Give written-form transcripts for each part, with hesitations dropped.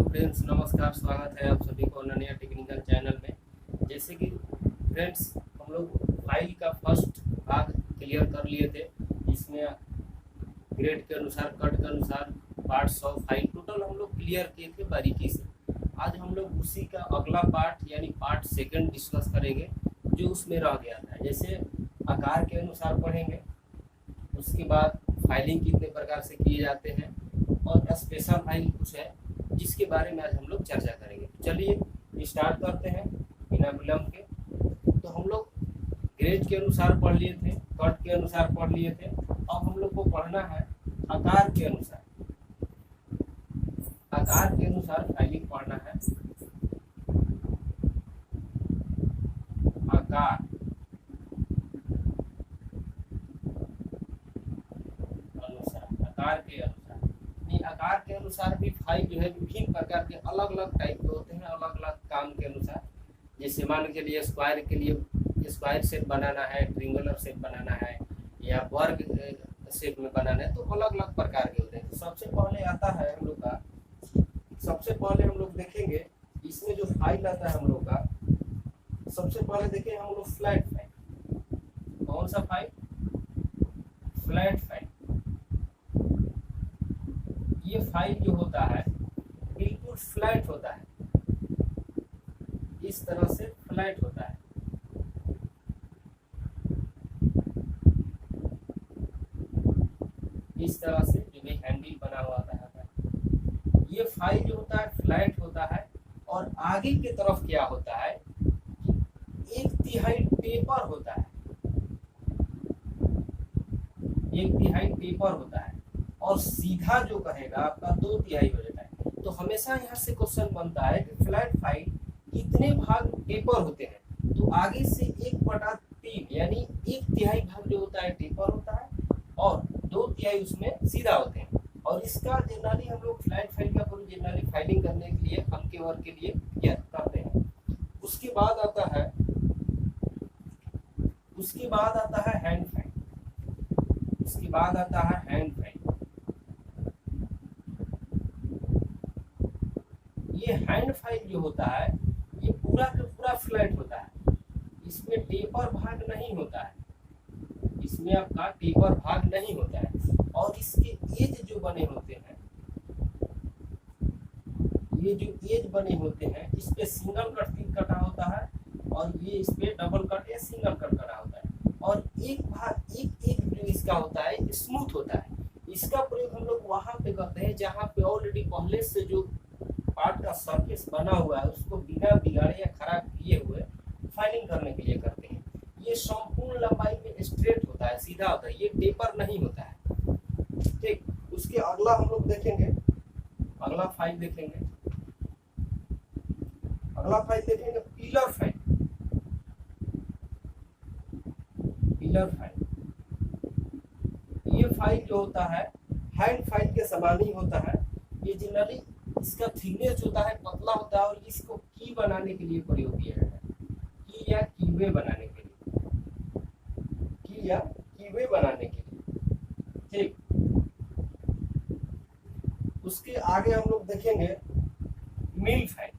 Friends, नमस्कार। स्वागत है आप सभी को अनन्या टेक्निकल चैनल में। जैसे कि फ्रेंड्स, हम लोग फाइल का फर्स्ट भाग क्लियर कर लिए थे। इसमें ग्रेड के अनुसार, कट के अनुसार पार्ट्स ऑफ फाइल टोटल हम लोग क्लियर किए थे बारीकी से। आज हम लोग उसी का अगला पार्ट यानी पार्ट सेकंड डिस्कस करेंगे, जो उसमें रह गया था। जैसे आकार के अनुसार पढ़ेंगे, उसके बाद फाइलिंग कितने प्रकार से किए जाते हैं, और स्पेशल फाइल कुछ है जिसके बारे में आज हम लोग चर्चा करेंगे। चलिए स्टार्ट करते हैं बिना विलंब के। तो हम लोग ग्रेड के अनुसार पढ़ लिए थे, कट के अनुसार पढ़ लिए थे। अब हम लोग को पढ़ना है आकार के अनुसार। आकार के अनुसार फाइलिंग पढ़ना है। आकार आकार के अनुसार आकार के अनुसार भी फाइल जो है विभिन्न प्रकार के अलग अलग टाइप के होते हैं, अलग अलग काम के अनुसार। जैसे मान के लिए स्क्वायर के लिए स्क्वायर शेप बनाना है, ट्रिंगुलर शेप बनाना है, या वर्ग शेप में बनाना है, तो अलग अलग प्रकार के होते हैं। तो सबसे पहले आता है हम लोग का, सबसे पहले हम लोग देखेंगे इसमें जो फाइल आता है हम लोग का। सबसे पहले देखें हम लोग फ्लैट फाइल। कौन सा फाइल? Flat file. ये फाइल जो होता है बिल्कुल फ्लैट होता है, इस तरह से फ्लैट होता है। इस तरह से जो भी हैंडल बना हुआ आता है, ये फाइल जो होता है फ्लैट होता है। और आगे की तरफ क्या होता है कि 1/3 टेपर होता है, 1/3 टेपर होता है, और सीधा जो कहेगा आपका 2/3 हो जाता है। तो हमेशा यहाँ से क्वेश्चन बनता है कि फ्लैट फाइल कितने भाग टेपर होते हैं। तो आगे से 1/3 यानी 1/3 भाग जो होता है टेपर होता है, और 2/3 उसमें सीधा होते हैं। और इसका जनरली हम लोग फ्लैट फाइल का पूरी जनरली फाइलिंग करने के लिए, हम के वर्क के लिए क्या करते हैं। उसके बाद आता है हैंड फाइल। उसके बाद आता है हैंड फाइल। ये हैंड फाइल जो होता है ये पूरा का पूरा फ्लैट होता है, इसमें टेपर भाग नहीं होता है, इसमें आपका टेपर भाग नहीं होता है। और इसके एज जो बने होते हैं, ये जो एज बने होते हैं, इस पे सिंगल कट कटा होता है, और ये इस पे डबल कट या सिंगल कट कटा होता है। और एक भाग एक जो इसका होता है स्मूथ होता है। इसका प्रयोग हम लोग वहां पे करते हैं जहां पे ऑलरेडी पहले से जो पार्ट का सरफेस बना हुआ है उसको बिना बिगाड़े या खराब किए हुए फाइलिंग करने के लिए करते हैं। ये संपूर्ण लंबाई में स्ट्रेट होता है, सीधा होता है, ये टेपर नहीं होता है। ठीक, उसके अगला हम लोग देखेंगे, अगला फाइल देखेंगे पिलर फाइल। पिलर फाइल, ये फाइल जो होता है हैंड फाइल के समान ही होता है। ये जनरली इसका थिकनेस होता है पतला होता है, और इसको की बनाने के लिए प्रयोग किया जाता है, की या कीवे बनाने के लिए, ठीक। उसके आगे हम लोग देखेंगे मिल फाइल।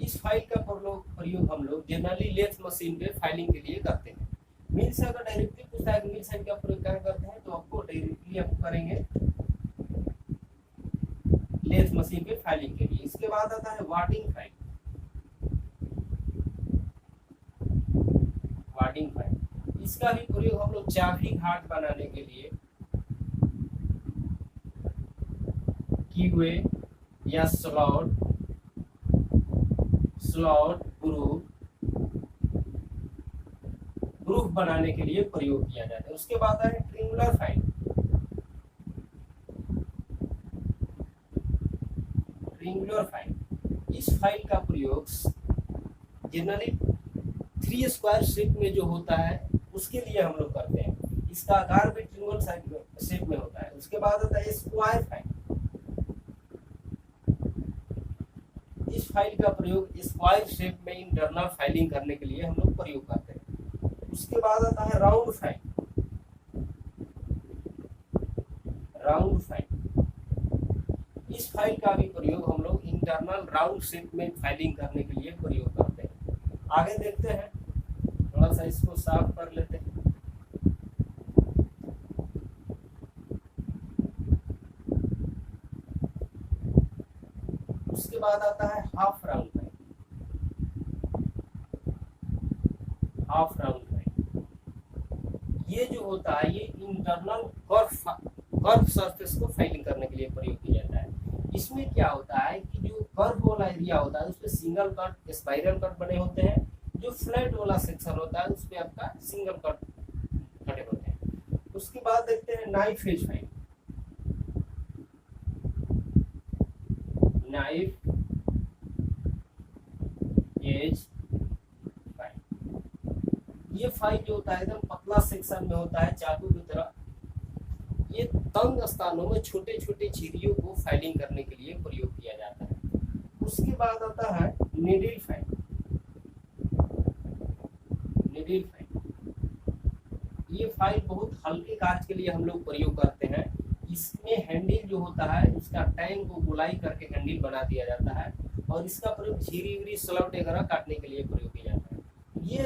इस फाइल का प्रयोग हम लोग जनरली लेथ मशीन पे फाइलिंग के लिए करते हैं। मिल से अगर डायरेक्टली पूछता है कि मिल साइड का प्रयोग क्या करते हैं, तो आपको डायरेक्टली आप करेंगे लेथ मशीन पे फाइलिंग के लिए। इसके बाद आता है वार्डिंग फाइल। इसका भी प्रयोग हम लोग चाबी घाट बनाने के लिए, कीवे या स्लॉट ग्रुप बनाने के लिए प्रयोग किया जाता है। उसके बाद है ट्रिंगुलर फाइल। इस फाइल का प्रयोग जनरली 3 स्क्वायर शेप में जो होता है उसके लिए हम लोग करते हैं। इसका आकार भी ट्रिंगल शेप में होता है। उसके बाद आता है स्क्वायर फाइल। इस फाइल का प्रयोग स्क्वायर शेप में इंटरनल फाइलिंग करने के लिए हम लोग प्रयोग करते हैं। उसके बाद आता है राउंड फाइल। राउंड फाइल, इस फाइल का भी प्रयोग हम लोग इंटरनल राउंड शेप में फाइलिंग करने के लिए प्रयोग करते हैं। आगे देखते हैं, थोड़ा सा इसको साफ कर लेते हैं। उसके बाद आता है half round file. Half round file ये जो होता है ये इंटरनल कर्व सरफेस को फाइलिंग करने के लिए प्रयोग किया जाता है। इसमें क्या होता है कि जो कर्व वाला एरिया होता है उसपे सिंगल कट, स्पाइरल कट बने होते हैं। जो फ्लैट वाला सेक्शन होता है उसपे आपका सिंगल कट कटे होते हैं। उसके बाद देखते हैं knife edge file. Knife edge file, ये फाइल जो होता है एकदम पतला सेक्शन में होता है चाकू की तरह। ये तंग स्थानों में छोटे छोटे झिर्रियों को फाइलिंग करने के लिए प्रयोग किया जाता है। उसके बाद आता है नीडल फाइल। नीडल फाइल, ये फाइल बहुत हल्के काज के लिए हम लोग प्रयोग करते हैं। इसमें हैंडल जो होता है उसका टैंक को गोलाई करके हैंडल बना दिया जाता है और इसका प्रयोग झिरी उरी स्लॉट वगैरह काटने के लिए प्रयोग किया जाता है। ये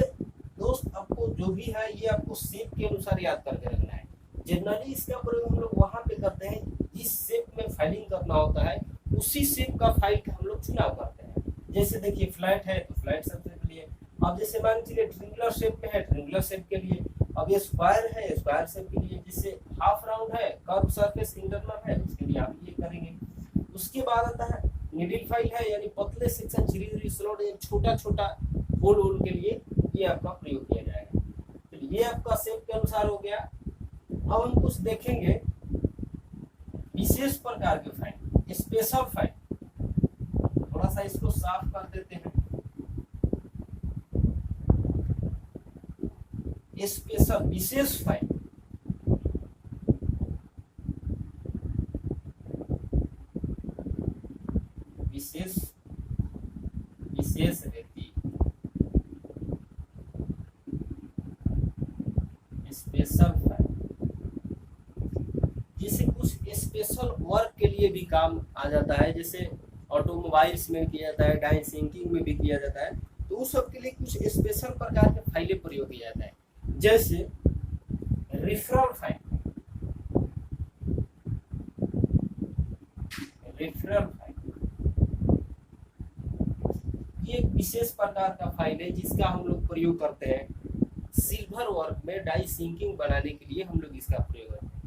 दोस्त आपको जो भी है ये आपको शेप के अनुसार याद करके रखना है। जनरली इसका प्रयोग हम लोग वहां पे करते हैं जिस शेप में फाइलिंग करना होता है उसी शेप का फाइल का हम लोग चुनाव करते हैं। जैसे देखिए फ्लैट है तो फ्लैट शेप के लिए, अब जैसे मान लीजिए ट्रिंगुलर शेप में है ट्रिंगुलर शेप के लिए, अब ये स्क्वायर है स्क्वायर शेप के लिए, जिससे हाफ राउंड है कर्व सरफेस इंटरनल है उसके लिए आप ये करेंगे। उसके बाद आता है नीडल फाइल है यानी पतले सेक्शन झिरी स्लॉट छोटा छोटा होल होल के लिए ये आपका प्रयोग किया जाएगा। तो ये आपका शेप के अनुसार हो गया। अब हम कुछ देखेंगे विशेष प्रकार के फाइल, स्पेशल फाइल। थोड़ा सा इसको साफ कर देते हैं। स्पेशल विशेष फाइल, विशेष विशेष व्यक्ति, स्पेशल फाइल जिसे कुछ स्पेशल वर्क के लिए भी काम आ जाता है। जैसे ऑटोमोबाइल्स में किया जाता है, डाई सिंकिंग में भी किया जाता है, तो उस सब के लिए कुछ स्पेशल प्रकार के फाइलें प्रयोग किया जाता है। जैसे रेफरल फाइल, रेफरल फाइल ये एक विशेष प्रकार का फाइल है जिसका हम लोग प्रयोग करते हैं सिल्वर वर्क में डाई सिंकिंग बनाने के लिए हम लोग इसका प्रयोग करते हैं।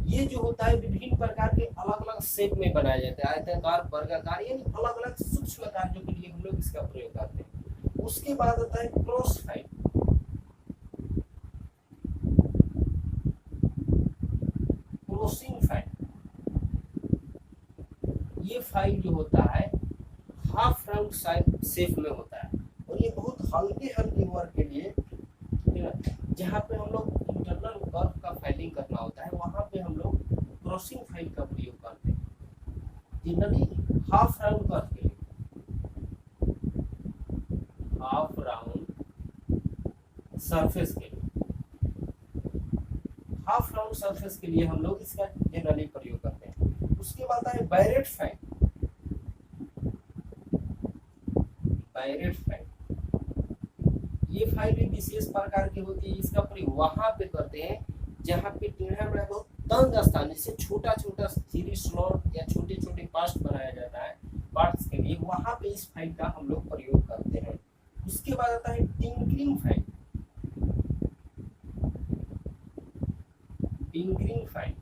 ये जो होता है विभिन्न प्रकार के अलग अलग शेप में बनाया जाता है, आयताकार, वर्गाकार यानी अलग अलग सूक्ष्म कार्यों के लिए हम लोग इसका प्रयोग करते हैं। उसके बाद आता है क्रॉस फाइल। क्रॉसिंग फाइल, ये फाइल जो होता है हाफ राउंड शेप में होता है और ये बहुत हल्के हल्के वर्क के लिए, जहाँ पे हम लोग इंटरनल कर्व का फाइलिंग करना होता है वहां पे हम लोग क्रॉसिंग फाइल का प्रयोग करते हैं। जनरली हाफ राउंड कर्व के लिए, हाफ राउंड सरफेस के लिए, हाफ राउंड सरफेस के लिए हम लोग इसका जनरली प्रयोग करते हैं। उसके बाद है बैरेट फाइल। बैरेट फाइल ये फाइल भी विशेष प्रकार की होती है। इसका प्रयोग वहां पे करते हैं जहाँ पे टेढ़ा मेढ़ा बहुत तंग स्थान, जैसे छोटा छोटा थ्री स्लॉट या छोटे छोटे पार्ट्स बनाया जाता है पार्ट्स के लिए, वहां पे इस फाइल का हम लोग प्रयोग करते हैं। उसके बाद आता है टिंकरिंग फाइल। टिंकरिंग फाइल,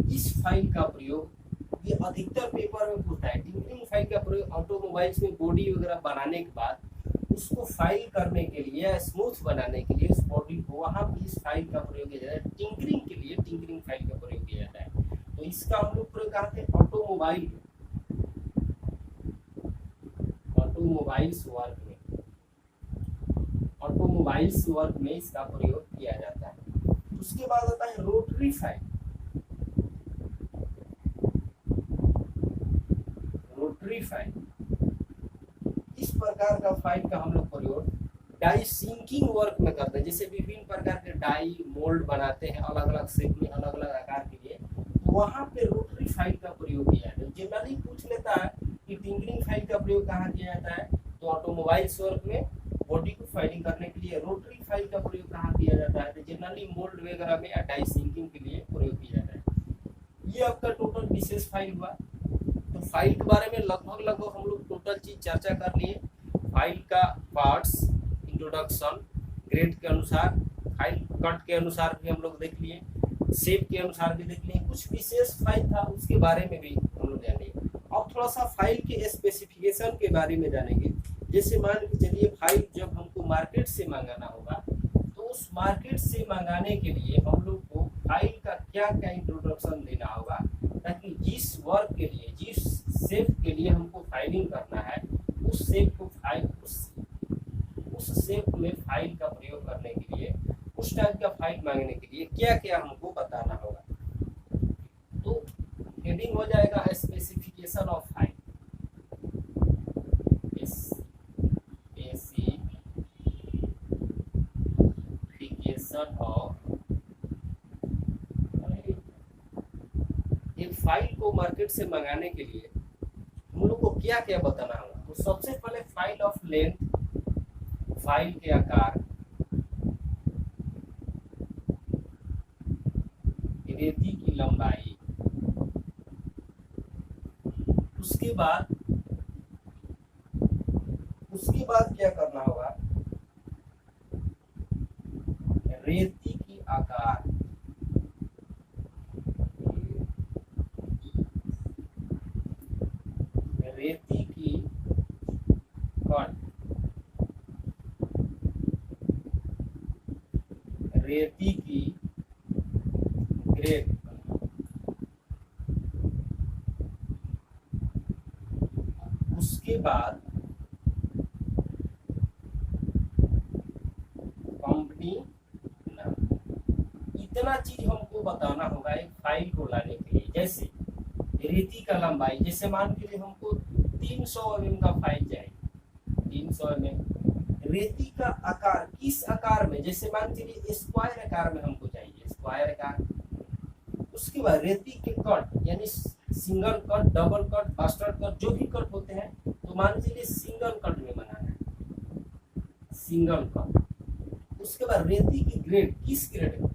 इस फाइल का प्रयोग ये अधिकतर पेपर में होता है। टिंकरिंग फाइल का प्रयोग ऑटोमोबाइल्स में बॉडी वगैरह बनाने के बाद उसको फाइल करने के लिए, स्मूथ बनाने के लिए उस बॉडी को, वहां पे इस फाइल का प्रयोग किया जाता है। टिंकरिंग के लिए टिंकरिंग फाइल का प्रयोग किया जाता है। तो इसका हम लोग प्रयोग करते हैं ऑटोमोबाइल, ऑटोमोबाइल्स वर्क में, ऑटोमोबाइल्स वर्क में इसका प्रयोग किया जाता है। उसके बाद आता है रोटरी फाइल। रोटरी फाइल, इस प्रकार का फाइल का हम लोग प्रयोग डाई सिंकिंग वर्क में करते हैं। जैसे विभिन्न प्रकार के डाई मोल्ड बनाते हैं अलग अलग शेप में, अलग अलग आकार के लिए, वहां पे रोटरी फाइल का प्रयोग किया जाता है। जनरली पूछ लेता है कि टिंकरिंग फाइल का प्रयोग कहाँ किया जाता है, तो ऑटोमोबाइल्स वर्क में बॉडी को फाइलिंग करने के लिए रोटरी फाइल का प्रयोग कहाँ किया जाता है, तो जनरली मोल्ड वगैरह में या डाई सिंकिंग के लिए प्रयोग किया जाता है। ये आपका टोटल विशेष फाइल हुआ। तो फाइल के बारे में लगभग हम लोग टोटल चीज चर्चा कर लिए। फाइल का पार्ट्स, इंट्रोडक्शन, ग्रेड के अनुसार, फाइल कट के अनुसार भी हम लोग देख लिए, शेप के अनुसार भी देख लिए, कुछ विशेष फाइल था उसके बारे में भी हम लोग जान लिए। अब थोड़ा सा फाइल के स्पेसिफिकेशन के बारे में जानेंगे। जैसे मान के चलिए फाइल जब हमको मार्केट से मंगाना होगा, तो उस मार्केट से मंगाने के लिए हम लोग को फाइल का क्या क्या इंट्रोडक्शन देना होगा, ताकि जिस वर्क के लिए, जिस शेप के लिए हमको फाइलिंग करना है, उस शेप को उस शेप में फाइल का प्रयोग करने के लिए, उस टाइप का फाइल मांगने के लिए क्या क्या हमको बताना होगा। तो हेडिंग हो जाएगा specification of file, specification of. एक फाइल को मार्केट से मंगाने के लिए हम लोग को क्या क्या बताना होगा। तो सबसे पहले फाइल ऑफ लेंथ, फाइल के आकार, रेती की लंबाई, उसके बाद क्या करना होगा, रेती की आकार, रेती की कट, रेती की ग्रेड, उसके बाद कंपनी नाम। इतना चीज हमको बताना होगा एक फाइल को लाने के लिए। जैसे रेती का लंबाई, जैसे मान के लिए हमको 300 mm का फाइल चाहिए, 300 mm। रेती का आकार किस आकार में, जैसे मान के लिए स्क्वायर आकार में हमको चाहिए, स्क्वायर आकार। उसके बाद रेती के कट, यानी single cut, double cut, bastard cut, जो भी कट होते हैं, तो मान लीजिए सिंगल कट में बनाना है, सिंगल कट। उसके बाद रेती की ग्रेड, किस ग्रेड में,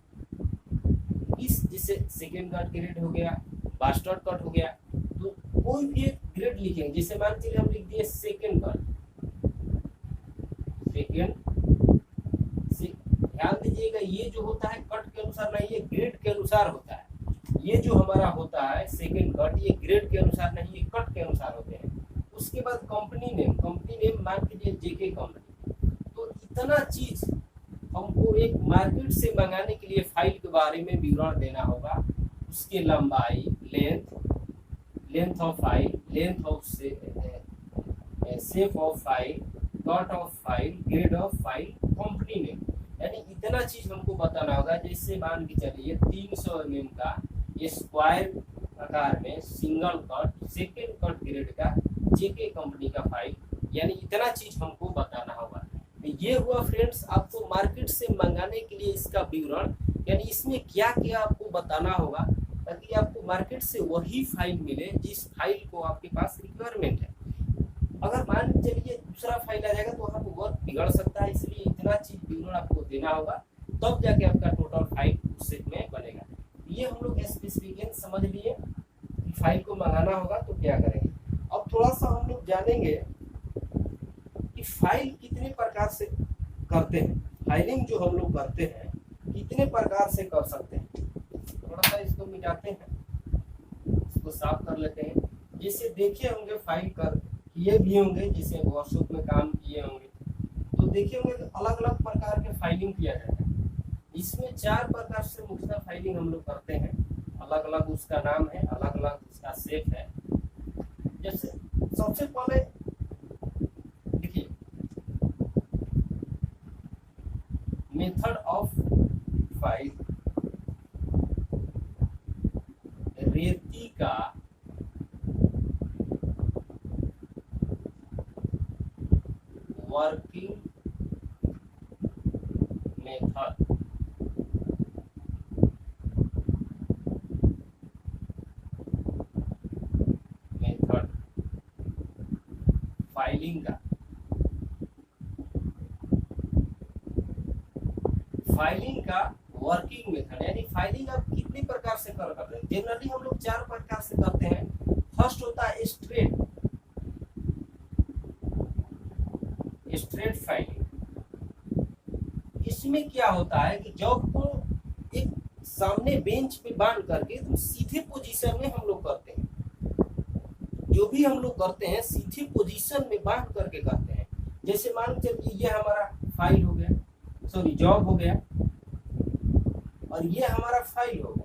किस, जैसे सेकेंड कट ग्रेड हो गया, बास्टर्ड कट हो गया, तो कोई भी एक ग्रेड लिखेंगे। जैसे मान लीजिए हम लिख दिए सेकेंड कट, सेकेंड। ध्यान दीजिएगा ये जो होता है कट के अनुसार नहीं, ये ग्रेड के अनुसार होता है। ये जो हमारा होता है सेकेंड कट, ये ग्रेड के अनुसार नहीं, ये कट के अनुसार होते हैं। उसके बाद कंपनी नेम मान लीजिए जेके कंपनी। तो इतना चीज हमको एक मार्केट से मंगाने के लिए फाइल के बारे में विवरण देना होगा। उसके लंबाई, length of file, length of shape of file, cut off file, grade of file, company name, यानी इतना चीज हमको बताना होगा। जैसे मान के चलिए 300 mm का स्क्वायर आकार में single cut, second cut grade का, जेके कंपनी का फाइल, यानी इतना चीज हमको बताना होगा। तो ये हुआ फ्रेंड्स आपको मार्केट से मंगाने के लिए इसका विवरण, यानी इसमें क्या क्या आपको बताना होगा, ताकि आपको मार्केट से वही फाइल मिले जिस फाइल को आपके पास रिक्वायरमेंट है। अगर मान चलिए दूसरा फाइल आ जाएगा तो वहाँ पर वर्क बिगड़ सकता है, इसलिए इतना चीज विवरण आपको देना होगा, तब जाके आपका टोटल फाइल उस सेट में बनेगा। ये हम लोग स्पेसिफिकेशन समझ लिए कि फाइल को मंगाना होगा तो क्या करेंगे। अब थोड़ा सा हम लोग जानेंगे कि फाइल कितने प्रकार से करते हैं, फाइलिंग जो हम लोग करते हैं कितने प्रकार से कर सकते हैं। थोड़ा सा इसको मिटाते हैं, इसको साफ कर लेते हैं। जैसे देखे होंगे फाइल कर किए भी होंगे, जैसे वर्कशॉप में काम किए होंगे तो देखे होंगे अलग अलग प्रकार के फाइलिंग किया जाता है। इसमें 4 प्रकार से मुख्यतः फाइलिंग हम लोग करते हैं, अलग अलग उसका नाम है, अलग अलग उसका शेप है। जैसे सबसे पहले देखिए मेथड ऑफ फाइल, रेती का वर्किंग मेथड, फाइलिंग का वर्किंग मेथड, यानी फाइलिंग आप कितने प्रकार से करते हैं। जनरली हम लोग 4 प्रकार से करते हैं। फर्स्ट होता है स्ट्रेट फाइलिंग। इसमें क्या होता है कि जॉब को एक सामने बेंच पे बांध करके एकदम सीधे पोजीशन में हम लोग करते हैं। जो भी हम लोग करते हैं सीधे पोजीशन में बांध करके करते हैं। जैसे मान के चलिए ये हमारा फाइल हो गया, सॉरी जॉब हो गया, और ये हमारा फाइल हो गया,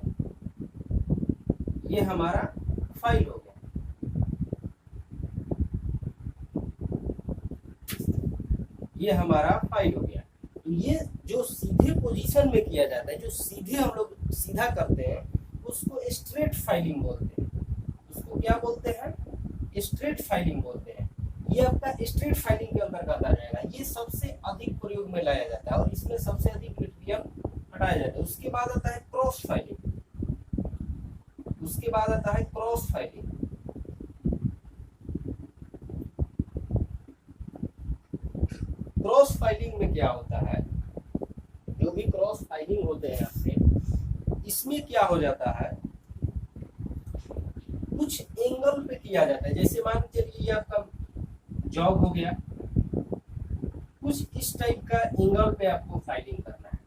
ये हमारा फाइल हो गया, ये हमारा फाइल हो गया। तो ये जो सीधे पोजीशन में किया जाता है, जो सीधे हम लोग सीधा करते हैं, उसको स्ट्रेट फाइलिंग बोलते हैं। उसको क्या बोलते हैं? स्ट्रेट फाइलिंग बोलते हैं। ये आपका स्ट्रेट फाइलिंग के अंतर्गत आ जाएगा। ये सबसे अधिक प्रयोग में लाया जाता है और इसमें सबसे अधिक मटेरियल हटाया जाता है। उसके बाद आता है क्रॉस फाइलिंग, उसके बाद आता है क्रॉस फाइलिंग। क्रॉस फाइलिंग में क्या होता है, जो भी क्रॉस फाइलिंग होते हैं आपके, इसमें क्या हो जाता है, कुछ एंगल पे किया जाता है। जैसे मान चलिए ये आपका जॉब हो गया, कुछ इस टाइप का एंगल पे आपको फाइलिंग करना है।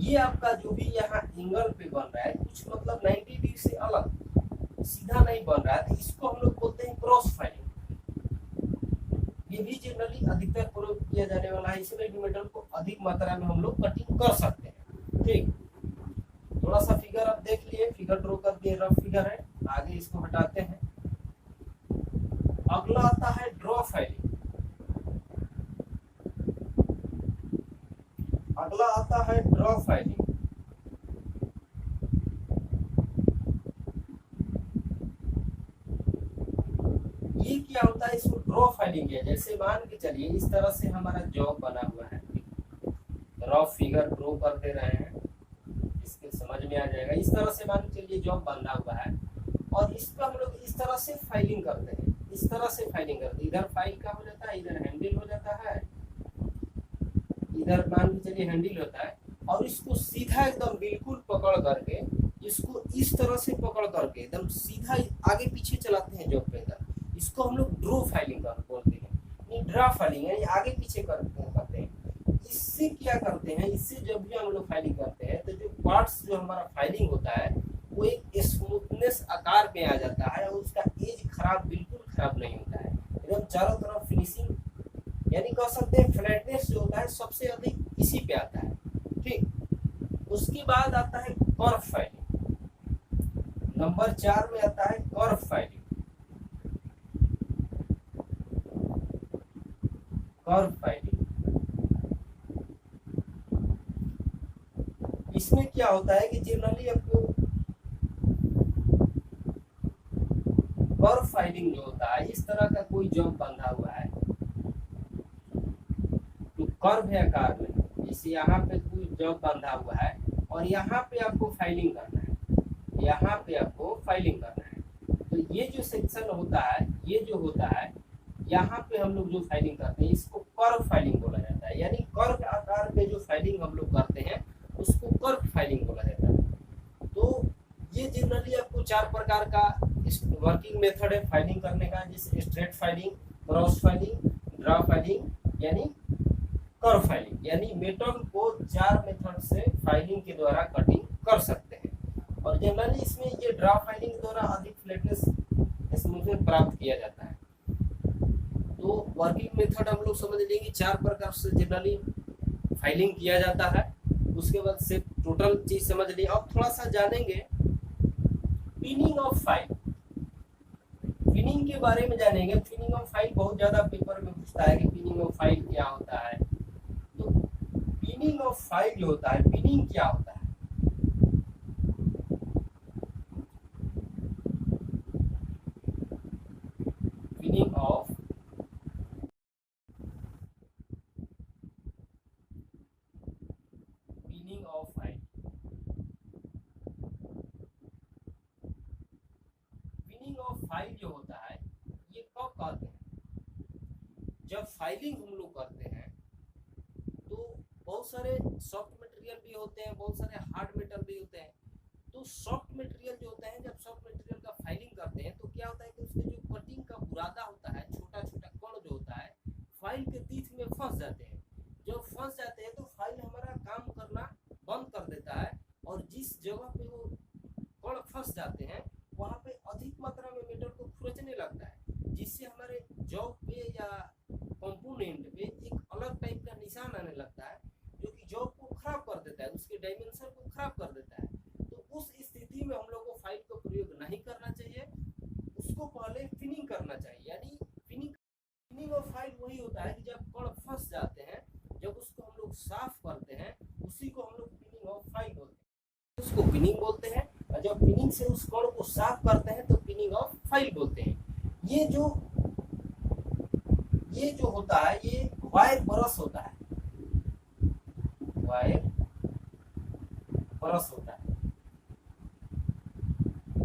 ये आपका जो भी यहाँ एंगल पे बन रहा है, कुछ मतलब 90 डिग्री से अलग, सीधा नहीं बन रहा है, तो इसको हम लोग बोलते हैं क्रॉस फाइलिंग। ये भी जनरली अधिकतर प्रयोग किया जाने वाला है। इसमें भी मेटल को अधिक मात्रा में हम लोग कटिंग कर सकते हैं। ठीक, थोड़ा सा फिगर आप देख लिए, फिगर ड्रॉ कर दिए, रफ फिगर है। आगे इसको हटाते हैं। अगला आता है ड्रॉ फाइलिंग। अगला आता है ड्रॉ फाइलिंग। ये क्या होता है, इसको ड्रॉ फाइलिंग किया। जैसे मान के चलिए इस तरह से हमारा जॉब बना हुआ है, रफ फिगर ड्रॉ कर दे रहे हैं, इसके समझ में आ जाएगा। इस तरह से मान के चलिए जॉब बना हुआ है और इसका हम लोग इस तरह से फाइलिंग करते हैं, इस तरह से फाइलिंग करते हैं। इधर फाइल का हो जाता है, इधर हैंडल हो जाता है, इधर मान के चलिए हैंडल होता है, और इसको सीधा एकदम बिल्कुल पकड़ करके, इसको इस तरह से पकड़ करके एकदम सीधा आगे पीछे चलाते हैं जॉब पे इधर। इसको हम लोग ड्रॉ फाइलिंग बोलते हैं। ड्रा फाइलिंग यानी आगे पीछे करते हैं। इससे क्या करते हैं, इससे जब भी हम लोग फाइलिंग करते हैं तो जो पार्ट्स जो हमारा फाइलिंग होता है वो एक स्मूथनेस आकार में आ जाता है और उसका एज खराब, बिल्कुल खराब नहीं होता है। एकदम चारों तरफ फिनिशिंग, यानी कह सकते हैं फ्लैटनेस जो होता है सबसे अधिक इसी पे आता है। ठीक, उसके बाद आता है कर्व फाइलिंग। नंबर 4 में आता है कर्व फाइलिंग। कर्व फाइलिंग, इसमें क्या होता है कि जनरली आपको कर्व फाइलिंग जो होता है, इस तरह का कोई जॉब बंधा हुआ है तो कर्व है आकार में, जैसे यहाँ पे कोई जॉब बंधा हुआ है और यहाँ पे आपको फाइलिंग करना है, यहाँ पे आपको फाइलिंग करना है। तो ये जो सेक्शन होता है, ये जो होता है यहाँ पे हम लोग जो फाइलिंग करते हैं इसको कर्व फाइलिंग बोला जाता है। यानी कर्व आकार में जो फाइलिंग हम लोग करते हैं उसको कर्व फाइलिंग बोला जाता है। तो ये जनरली आपको 4 प्रकार का वर्किंग मेथड है फाइलिंग करने का, जैसे straight filing, cross filing, draw filing, यानी कर्व फाइलिंग। यानी मेटल को 4 मेथड से फाइलिंग के द्वारा कटिंग कर सकते हैं और जनरली इसमें ये ड्रा फाइलिंग के द्वारा अधिक फ्लैटनेस स्मूथनेस प्राप्त किया जाता है। तो वर्किंग मेथड हम लोग समझ लेंगे 4 प्रकार से जनरली फाइलिंग किया जाता है। उसके बाद से टोटल चीज समझ लिए। अब थोड़ा सा जानेंगे पिनिंग ऑफ फाइल। पिनिंग के बारे में जानेंगे। पिनिंग ऑफ फाइल बहुत ज्यादा पेपर में पूछता है कि पिनिंग ऑफ फाइल क्या होता है। तो पिनिंग ऑफ फाइल जो होता है, पिनिंग क्या होता है? Pinning of file, pinning of file जो होता है ये कब करते हैं? जब फाइलिंग हम लोग करते हैं तो बहुत बहुत सारे सॉफ्ट मटेरियल भी होते हैं, बहुत सारे हार्ड मेटल भी होते हैं। तो सॉफ्ट मटेरियल जो होता है, जब सॉफ्ट मटेरियल का फाइलिंग करते हैं तो क्या होता है कि उसके जो कटिंग का बुरादा होता है, छोटा छोटा कण जो होता है, फाइल के तीथ में फंस जाते हैं। जब फंस जाते हैं तो फाइल हमारा काम करना बंद कर देता है, और जिस जगह पे वो कण फंस जाते हैं वहाँ पे अधिक मात्रा में मेटल को खुरचने लगता है, जिससे हमारे जॉब पे या कंपोनेंट पे एक अलग टाइप का निशान आने लगता है, जो कि जॉब को खराब कर देता है, उसके डायमेंशन को खराब कर देता है। तो उस स्थिति में हम लोग को फाइल का प्रयोग नहीं करना चाहिए, उसको पहले फिनिंग करना चाहिए। यानी फिनिंग ऑफ फाइल वही होता है कि जब कण फंस जाते हैं, जब उसको हम लोग साफ करते हैं, उसी को हम लोग फिनिंग ऑफ फाइल बोलते हैं, उसको फिनिंग बोलते हैं। और जब फिनिंग से उस कण को साफ करते हैं तो फिनिंग ऑफ फाइल बोलते हैं। ये जो होता है, ये वायर ब्रश होता है, वायर ब्रश होता है,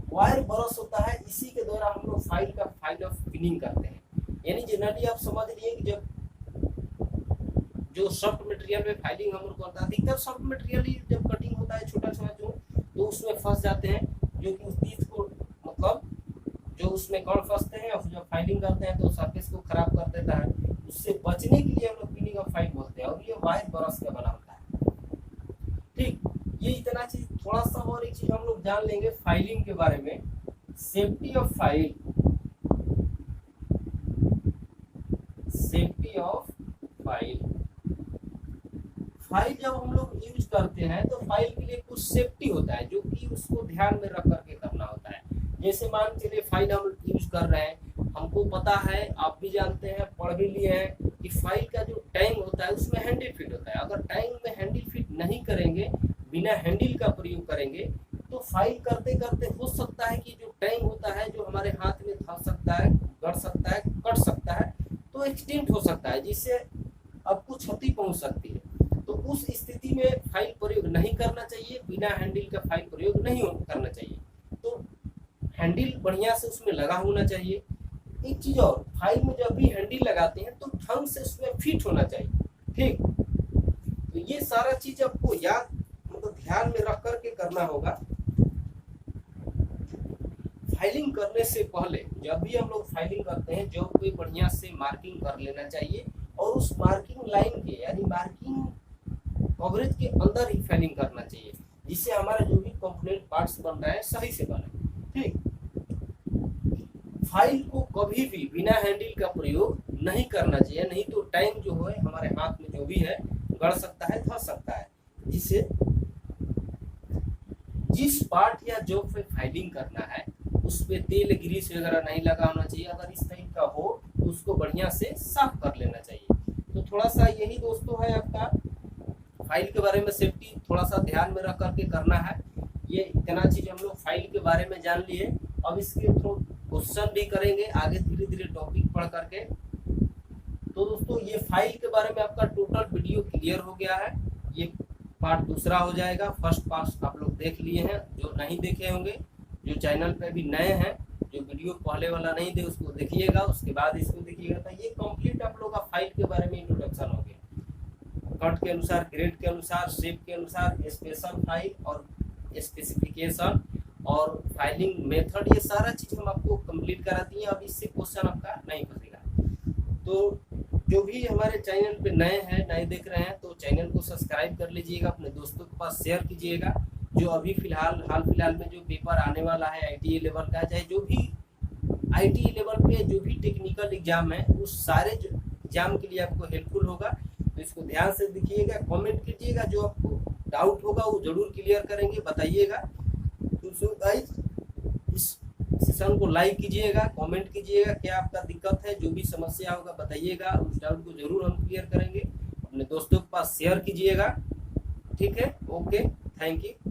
वायर ब्रश होता है। इसी के द्वारा हम लोग फाइल ऑफ फिनिंग करते हैं। यानी जनरली आप समझ लिए कि जब जो सॉफ्ट मटेरियल में फाइलिंग हम लोग करता है, अधिकतर सॉफ्ट मटेरियल जब कटिंग होता है छोटा छोटा जो, तो उसमें फंस जाते हैं, जो कि उस तीथ को मतलब जो उसमें कण फंसते हैं, और जब फाइलिंग करते हैं तो सरफेस को खराब कर देता है। उससे बचने के लिए हम लोग फिनिंग ऑफ फाइल बोलते हैं, और ये वायर ब्रश का बना होता है। ठीक, ये इतना चीज। थोड़ा सा और एक चीज हम लोग जान लेंगे फाइलिंग के बारे में, safety of file. Safety of file, file जब हम लोग यूज करते हैं तो फाइल के लिए कुछ सेफ्टी होता है, जो कि उसको ध्यान में रख करके करना होता है। जैसे मान चलिए फाइल हम यूज कर रहे हैं, हमको पता है, आप भी जानते हैं, पढ़ भी लिए हैं कि फाइल का जो टैंग होता है उसमें हैंडल फिट होता है। अगर टैंग में हैंडल फिट नहीं करेंगे, बिना हैंडल का प्रयोग करेंगे, तो फाइल करते करते हो सकता है कि जो टैंग होता है जो हमारे हाथ में धंस सकता है, गड़ सकता है, कट सकता है, तो एक्सटेंट हो सकता है, जिससे आपको क्षति पहुंच सकती है। तो उस स्थिति में फाइल प्रयोग नहीं करना चाहिए, बिना हैंडल का फाइल प्रयोग नहीं करना चाहिए। तो हैंडल बढ़िया से उसमें लगा होना चाहिए। एक चीज और, फाइल में जब भी हैंडल लगाते हैं तो ढंग से उसमें फिट होना चाहिए। ठीक, तो ये सारा चीज आपको याद मतलब ध्यान में रख करके करना होगा। फाइलिंग करने से पहले जब भी हम लोग फाइलिंग करते हैं, जॉब पे बढ़िया से मार्किंग कर लेना चाहिए, और उस मार्किंग लाइन के यानी मार्किंग कवरेज के अंदर ही फाइलिंग करना चाहिए, जिससे हमारा जो भी कंपोनेंट पार्ट्स बन रहा है सही से बने। ठीक, फाइल को कभी भी बिना हैंडल का प्रयोग नहीं करना चाहिए, नहीं तो टाइम जो है हमारे हाथ में जो भी है गड़ सकता है, धंस सकता है, जिससे जिस पार्ट या जॉब पे फाइलिंग करना है उस पे तेल ग्रीस वगैरह नहीं लगा होना चाहिए। अगर इस टाइप का हो तो उसको बढ़िया से साफ कर लेना चाहिए। तो थोड़ा सा यही दोस्तों है आपका फाइल के बारे में सेफ्टी, थोड़ा सा ध्यान में रख करके करना है। ये इतना चीज हम लोग फाइल के बारे में जान लिए। अब इसके थ्रू क्वेश्चन भी करेंगे आगे धीरे धीरे टॉपिक पढ़ करके। तो दोस्तों ये फाइल के बारे में आपका टोटल वीडियो क्लियर हो गया है। ये पार्ट दूसरा हो जाएगा। फर्स्ट पार्ट आप लोग देख लिए हैं, जो नहीं देखे होंगे, जो चैनल पे भी नए हैं, जो वीडियो पहले वाला नहीं थे उसको देखिएगा, उसके बाद इसको देखिएगा। तो ये कंप्लीट आप लोग का फाइल के बारे में इंट्रोडक्शन हो गया, कट के अनुसार, ग्रेड के अनुसार, शेप के अनुसार, स्पेशल फाइल और स्पेसिफिकेशन और फाइलिंग मेथड, ये सारा चीज हम आपको कंप्लीट करा दिए। अब इससे क्वेश्चन आपका नहीं फंसेगा। तो जो भी हमारे चैनल पे नए हैं, नए देख रहे हैं, तो चैनल को सब्सक्राइब कर लीजिएगा, अपने दोस्तों के पास शेयर कीजिएगा। जो अभी हाल फिलहाल में जो पेपर आने वाला है ITA लेवल का, चाहे जो भी ITA लेवल पे जो भी टेक्निकल एग्जाम है, उस सारे एग्जाम के लिए आपको हेल्पफुल होगा। तो इसको ध्यान से देखिएगा, कमेंट कीजिएगा, जो आपको डाउट होगा वो जरूर क्लियर करेंगे, बताइएगा। तो गाइस इस सेशन को लाइक कीजिएगा, कमेंट कीजिएगा, क्या आपका दिक्कत है, जो भी समस्या होगा बताइएगा, उस डाउट को जरूर हम क्लियर करेंगे। अपने दोस्तों के पास शेयर कीजिएगा। ठीक है, ओके, थैंक यू।